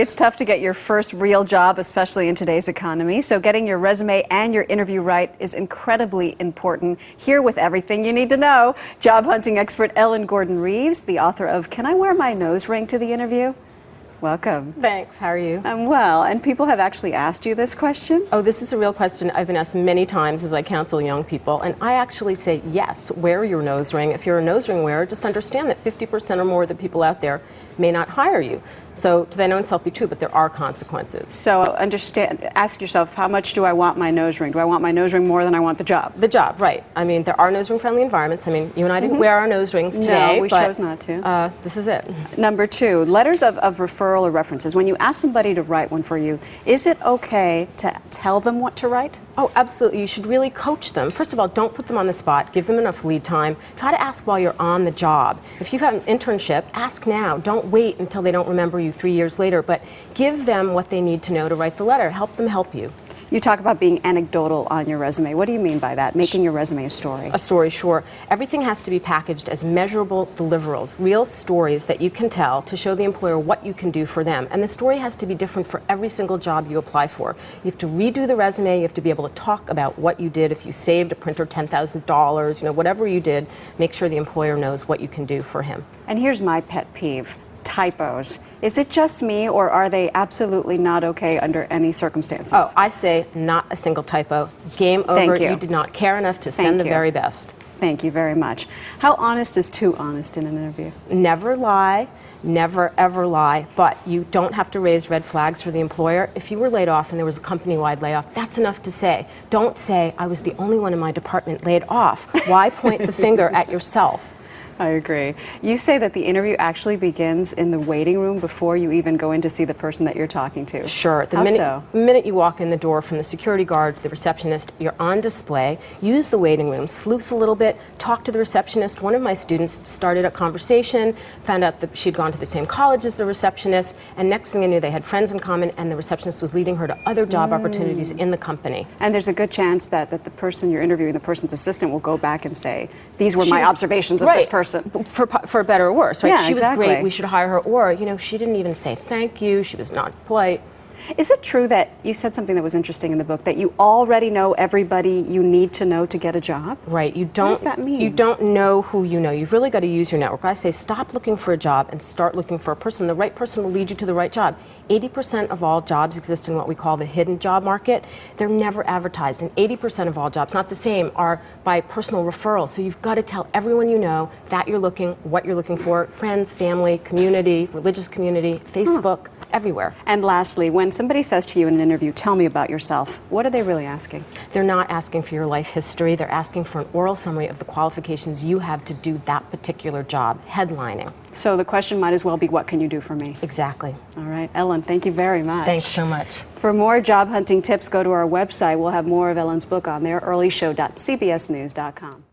It's tough to get your first real job, especially in today's economy. So getting your resume and your interview right is incredibly important. Here with everything you need to know, job hunting expert Gordon Reeves, the author of Can I Wear My Nose Ring to the Interview? Welcome. Thanks. How are you? I'm well. And people have actually asked you this question? Oh, this is a real question. I've been asked many times as I counsel young people, and I actually say yes, wear your nose ring. If you're a nose ring wearer, just understand that 50% or more of the people out there may not hire you. So to that own self be true, but there are consequences. So ask yourself, how much do I want my nose ring? Do I want my nose ring more than I want the job? The job, right. I mean, there are nose ring friendly environments. I mean, you and I didn't wear our nose rings today. No, we chose not to. This is it. Number two, letters of referral or references. When you ask somebody to write one for you, is it okay to tell them what to write? Oh, absolutely. You should really coach them. First of all, don't put them on the spot. Give them enough lead time. Try to ask while you're on the job. If you've had an internship, ask now. Don't wait until they don't remember you 3 years later, but give them what they need to know to write the letter. Help them help you. You talk about being anecdotal on your resume. What do you mean by that? Making your resume a story? A story, sure. Everything has to be packaged as measurable deliverables, real stories that you can tell to show the employer what you can do for them. And the story has to be different for every single job you apply for. You have to redo the resume. You have to be able to talk about what you did. If you saved a printer $10,000, whatever you did, make sure the employer knows what you can do for him. And here's my pet peeve. Typos. Is it just me, or are they absolutely not okay under any circumstances? Oh, I say not a single typo. Game over. Thank you. You did not care enough to send the very best. Thank you very much. How honest is too honest in an interview? Never lie. Never, ever lie. But you don't have to raise red flags for the employer. If you were laid off and there was a company-wide layoff, that's enough to say. Don't say, I was the only one in my department laid off. Why point the finger at yourself? I agree. You say that the interview actually begins in the waiting room before you even go in to see the person that you're talking to. Sure. The minute you walk in the door, from the security guard to the receptionist, you're on display. Use the waiting room. Sleuth a little bit. Talk to the receptionist. One of my students started a conversation, found out that she'd gone to the same college as the receptionist, and next thing they knew, they had friends in common, and the receptionist was leading her to other job opportunities in the company. And there's a good chance that the person you're interviewing, the person's assistant, will go back and say, these were my observations of this person. For better or worse, right? Yeah, she was exactly. great, we should hire her. Or, she didn't even say thank you, she was not polite. Is it true that you said something that was interesting in the book, that you already know everybody you need to know to get a job? Right. What does that mean? You don't know who you know. You've really got to use your network. I say stop looking for a job and start looking for a person. The right person will lead you to the right job. 80% of all jobs exist in what we call the hidden job market. They're never advertised. And 80% of all jobs, not the same, are by personal referral. So you've got to tell everyone you know that you're looking, what you're looking for, friends, family, community, religious community, Facebook, everywhere. And lastly, when somebody says to you in an interview, tell me about yourself, what are they really asking? They're not asking for your life history. They're asking for an oral summary of the qualifications you have to do that particular job, headlining. So the question might as well be, what can you do for me? Exactly. All right, Ellen, thank you very much. Thanks so much. For more job hunting tips, go to our website. We'll have more of Ellen's book on there, earlyshow.cbsnews.com.